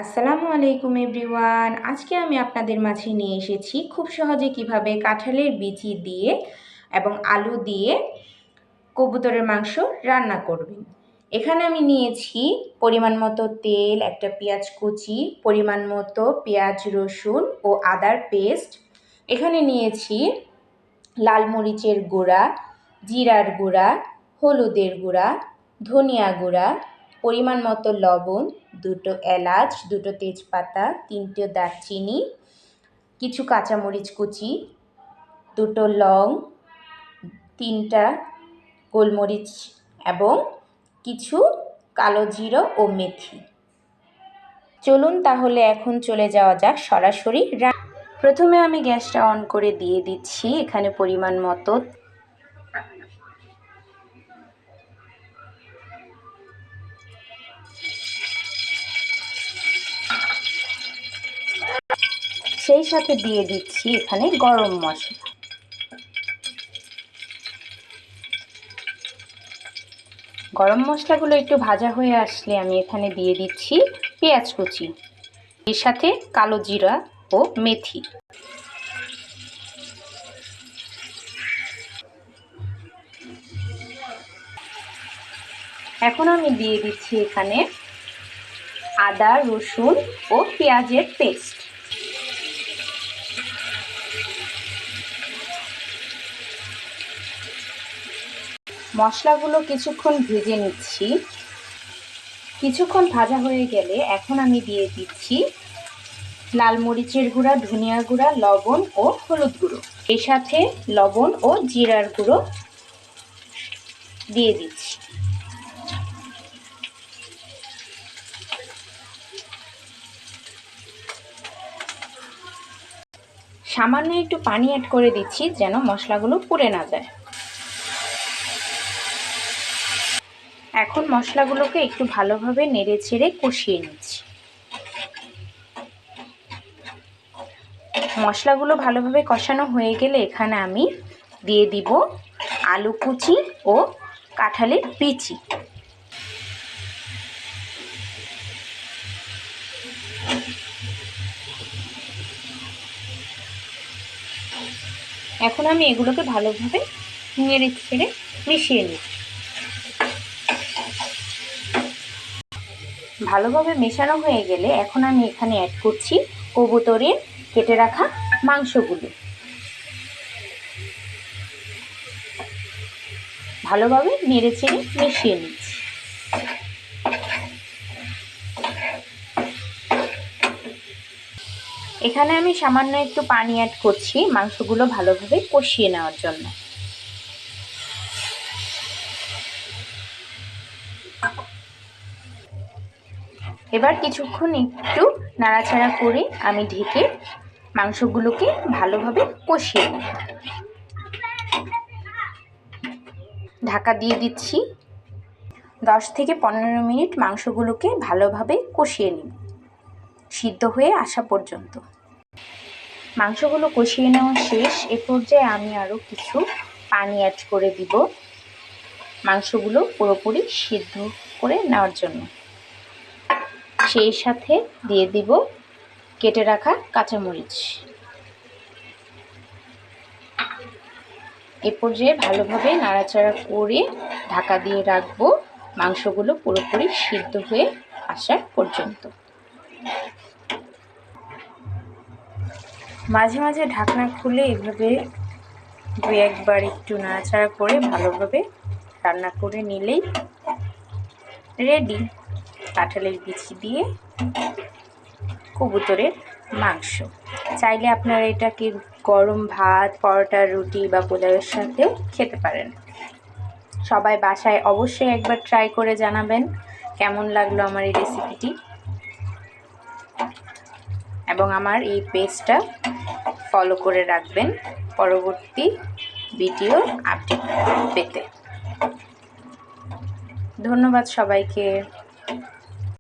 আসসালামু আলাইকুম এভরিওয়ান। আজকে আমি আপনাদের মাঝে নিয়ে এসেছি খুব সহজে কিভাবে কাঁঠালের বিচি দিয়ে এবং আলু দিয়ে কবুতরের মাংস রান্না করবেন। এখানে আমি নিয়েছি পরিমাণ মতো তেল, একটা পেঁয়াজ কুচি, পরিমাণ মতো পেঁয়াজ রসুন ও আদার পেস্ট। এখানে নিয়েছি লাল মরিচের গুঁড়া, জিরার গুঁড়া, হলুদের গুঁড়া, ধনিয়া গুঁড়া, পরিমাণ মতো লবণ, দুটো এলাচ, দুটো তেজপাতা, তিনটে দারচিনি, কিছু কাঁচামরিচ কুচি, দুটো লং, তিনটা গোলমরিচ এবং কিছু কালো জিরা ও মেথি। চলুন তাহলে এখন চলে যাওয়া যাক সরাসরি। প্রথমে আমি গ্যাসটা অন করে দিয়ে দিচ্ছি এখানে পরিমাণ মতো সেই সাথে দিয়ে দিচ্ছি এখানে গরম মশলা। গরম মশলাগুলো একটু ভাজা হয়ে আসলে আমি এখানে দিয়ে দিচ্ছি পেঁয়াজ কুচি, এর সাথে কালো জিরা ও মেথি। এখন আমি দিয়ে দিচ্ছি এখানে আদা, রসুন ও পেঁয়াজের পেস্ট। মশলাগুলো কিছুক্ষণ ভেজে নিচ্ছি। কিছুক্ষণ ভাজা হয়ে গেলে এখন আমি দিয়ে দিচ্ছি লাল মরিচের গুঁড়া, ধনিয়া গুঁড়া, লবণ ও হলুদ গুঁড়ো। এর সাথে লবণ ও জিরার গুঁড়ো দিয়ে দিচ্ছি। সামান্য একটু পানি অ্যাড করে দিচ্ছি যেন মশলাগুলো পুড়ে না যায়। এখন মশলাগুলোকে একটু ভালোভাবে নেড়ে চেড়ে কষিয়ে নিচ্ছি। মশলাগুলো ভালোভাবে কষানো হয়ে গেলে এখানে আমি দিয়ে দিব আলু কুচি ও কাঁঠালের বিচি। এখন আমি এগুলোকে ভালোভাবে নেড়ে ছেড়ে মিশিয়ে নিই। ভালোভাবে মেশানো হয়ে গেলে এখন আমি এখানে অ্যাড করছি কবুতরের কেটে রাখা মাংসগুলো। ভালোভাবে নেড়ে চেড়ে মিশিয়ে নিচ্ছি। এখানে আমি সামান্য একটু পানি অ্যাড করছি মাংসগুলো ভালোভাবে কষিয়ে নেওয়ার জন্য। এবার কিছুক্ষণ একটু নাড়াচাড়া করে আমি ঢেকে মাংসগুলোকে ভালোভাবে কষিয়ে নেব। ঢাকা দিয়ে দিচ্ছি। 10 থেকে 15 মিনিট মাংসগুলোকে ভালোভাবে কষিয়ে নিব, সিদ্ধ হয়ে আসা পর্যন্ত। মাংসগুলো কষিয়ে নেওয়া শেষ। এ পর্যায়ে আমি আরও কিছু পানি অ্যাড করে দিব মাংসগুলো পুরোপুরি সিদ্ধ করে নেওয়ার জন্য। সেই সাথে দিয়ে দিব কেটে রাখা কাঁচামরিচ। এ পর্যায়ে ভালোভাবে নাড়াচাড়া করে ঢাকা দিয়ে রাখবো মাংসগুলো পুরোপুরি সিদ্ধ হয়ে আসা পর্যন্ত। মাঝে মাঝে ঢাকনা খুলে এভাবে দু একবার একটু নাড়াচাড়া করে ভালোভাবে রান্না করে নিলেই রেডি কাঁঠালের বিচি দিয়ে কবুতরের মাংস। চাইলে আপনারা এটাকে গরম ভাত, পরোটা, রুটি বা পোলাওয়ের সাথেও খেতে পারেন। সবাই বাসায় অবশ্যই একবার ট্রাই করে জানাবেন কেমন লাগলো আমার এই রেসিপিটি, এবং আমার এই পেজটা ফলো করে রাখবেন পরবর্তী ভিডিও আপডেট পেতে। ধন্যবাদ সবাইকে।